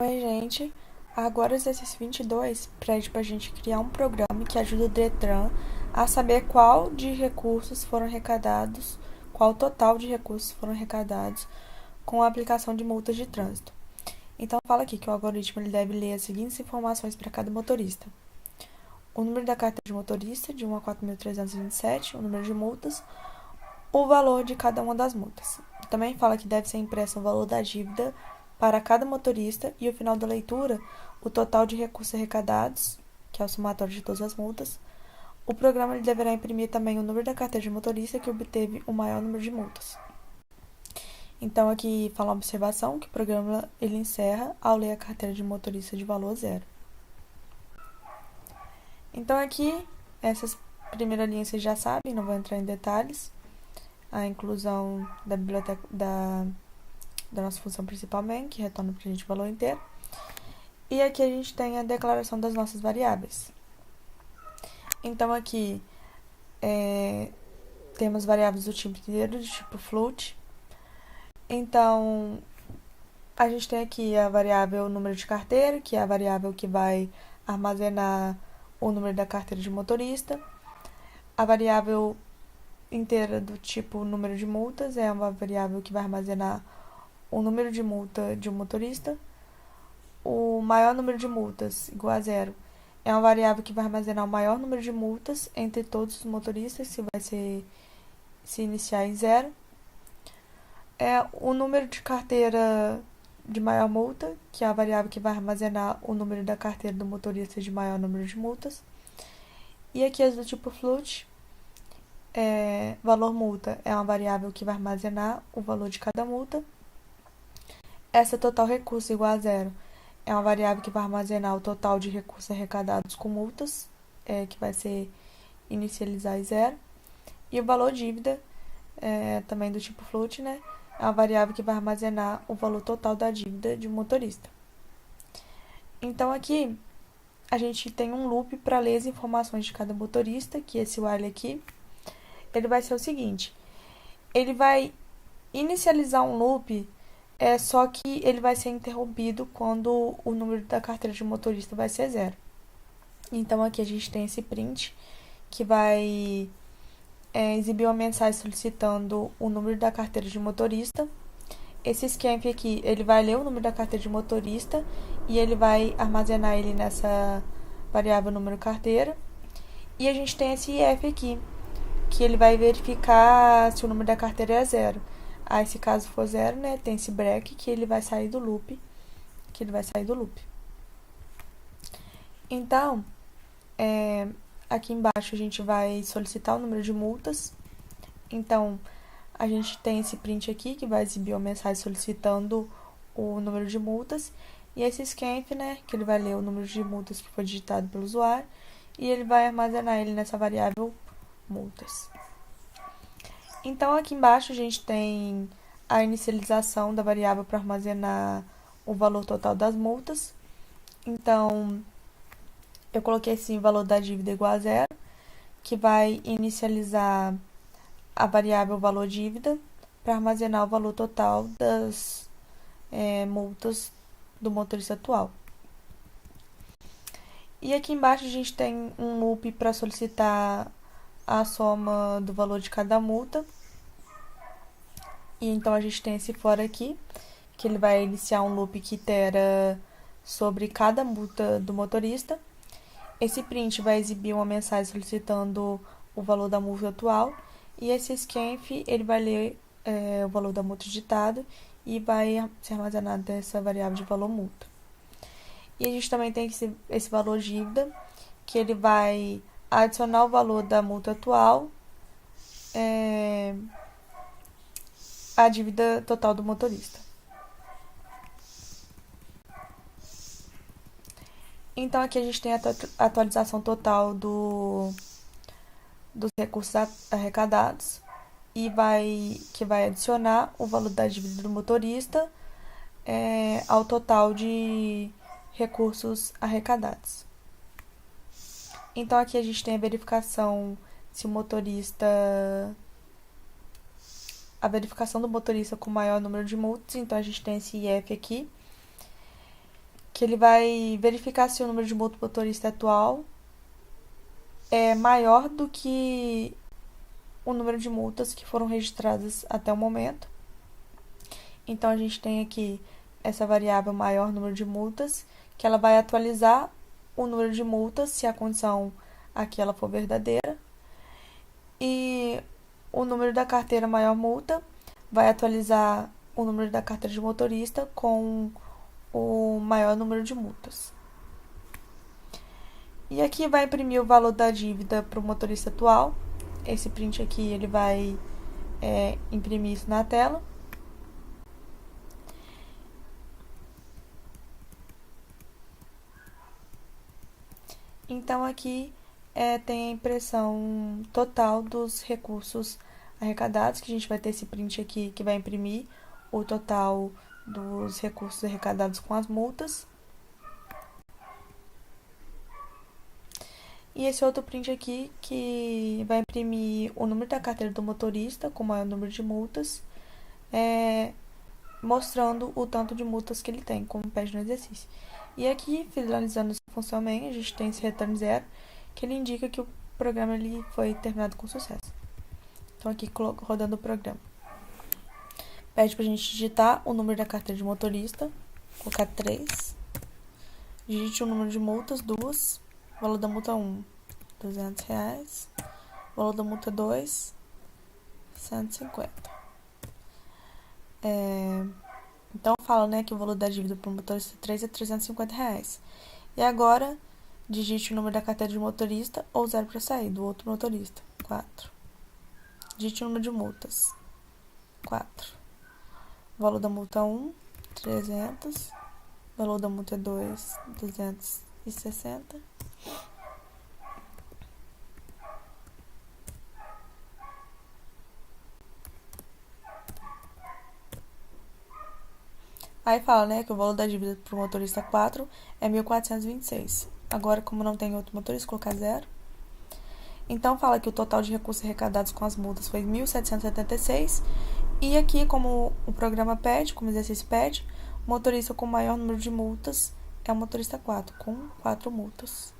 Oi, gente. Agora o exercício 22 pede para a gente criar um programa que ajuda o Detran a saber qual de recursos foram arrecadados, qual o total de recursos foram arrecadados com a aplicação de multas de trânsito. Então, fala aqui que o algoritmo ele deve ler as seguintes informações para cada motorista: o número da carteira de motorista, de 1 a 4.327, o número de multas, o valor de cada uma das multas. Também fala que deve ser impresso o valor da dívida para cada motorista e, ao final da leitura, o total de recursos arrecadados, que é o somatório de todas as multas. O programa ele deverá imprimir também o número da carteira de motorista que obteve o maior número de multas. Então, aqui fala uma observação que o programa ele encerra ao ler a carteira de motorista de valor zero. Então, aqui, essas primeiras linhas vocês já sabem, não vou entrar em detalhes. A inclusão da biblioteca da nossa função principal main, que retorna para a gente o valor inteiro. E aqui a gente tem a declaração das nossas variáveis. Então, aqui temos variáveis do tipo inteiro, do tipo float. Então, a gente tem aqui a variável número de carteira, que é a variável que vai armazenar o número da carteira de motorista. A variável inteira do tipo número de multas é uma variável que vai armazenar o número de multa de um motorista. O maior número de multas, igual a zero, é uma variável que vai armazenar o maior número de multas entre todos os motoristas, se iniciar em zero. O número de carteira de maior multa, que é a variável que vai armazenar o número da carteira do motorista de maior número de multas. E aqui as do tipo float, valor multa é uma variável que vai armazenar o valor de cada multa. Essa total recurso igual a zero é uma variável que vai armazenar o total de recursos arrecadados com multas, que vai ser inicializar em zero. E o valor dívida, também do tipo float, né? É uma variável que vai armazenar o valor total da dívida de um motorista. Então, aqui, a gente tem um loop para ler as informações de cada motorista, que esse while aqui, ele vai ser o seguinte: ele vai inicializar um loop, só que ele vai ser interrompido quando o número da carteira de motorista vai ser zero. Então, aqui a gente tem esse print, que vai exibir uma mensagem solicitando o número da carteira de motorista. Esse scanf aqui, ele vai ler o número da carteira de motorista e ele vai armazenar ele nessa variável número carteira. E a gente tem esse if aqui, que ele vai verificar se o número da carteira é zero. Aí, se caso for zero, né, tem esse break que ele vai sair do loop. Então, aqui embaixo a gente vai solicitar o número de multas. Então, a gente tem esse print aqui que vai exibir uma mensagem solicitando o número de multas. E esse scanf, né, que ele vai ler o número de multas que foi digitado pelo usuário e ele vai armazenar ele nessa variável multas. Então, aqui embaixo a gente tem a inicialização da variável para armazenar o valor total das multas. Então, eu coloquei assim, valor da dívida igual a zero, que vai inicializar a variável valor dívida para armazenar o valor total das multas do motorista atual. E aqui embaixo a gente tem um loop para solicitar a soma do valor de cada multa. E então a gente tem esse for aqui, que ele vai iniciar um loop que itera sobre cada multa do motorista. Esse print vai exibir uma mensagem solicitando o valor da multa atual. E esse scanf, ele vai ler o valor da multa digitado e vai ser armazenado nessa variável de valor multa. E a gente também tem esse valor dívida, que ele vai adicionar o valor da multa atual à dívida total do motorista. Então, aqui a gente tem a atualização total dos recursos arrecadados e que vai adicionar o valor da dívida do motorista ao total de recursos arrecadados. Então, aqui a gente tem a verificação se o motorista... a verificação do motorista com maior número de multas. Então, a gente tem esse IF aqui, que ele vai verificar se o número de multa do motorista atual é maior do que o número de multas que foram registradas até o momento. Então, a gente tem aqui essa variável maior número de multas, que ela vai atualizar o número de multas se a condição aqui ela for verdadeira. E o número da carteira maior multa vai atualizar o número da carteira de motorista com o maior número de multas. E aqui vai imprimir o valor da dívida para o motorista atual. Esse print aqui ele vai imprimir isso na tela. Então aqui tem a impressão total dos recursos arrecadados, que a gente vai ter esse print aqui que vai imprimir o total dos recursos arrecadados com as multas. E esse outro print aqui que vai imprimir o número da carteira do motorista com o maior número de multas, mostrando o tanto de multas que ele tem, como pede no exercício. E aqui, finalizando essa função main, a gente tem esse return 0, que ele indica que o programa ele foi terminado com sucesso. Então aqui rodando o programa. Pede pra gente digitar o número da carteira de motorista, colocar 3. Digite o número de multas, 2. Valor da multa 1, R$200. Valor da multa 2, R$150. Então fala, né, que o valor da dívida para o motorista 3 é R$350. E agora, digite o número da carteira de motorista ou 0 para sair, do outro motorista, 4. Digite o número de multas, 4. Valor da multa 1, 300. Valor da multa 2, 260. Aí fala, né, que o valor da dívida para o motorista 4 é 1.426. Agora, como não tem outro motorista, colocar 0. Então, fala que o total de recursos arrecadados com as multas foi 1.776. E aqui, como o programa pede, como o exercício pede, o motorista com o maior número de multas é o motorista 4, com 4 multas.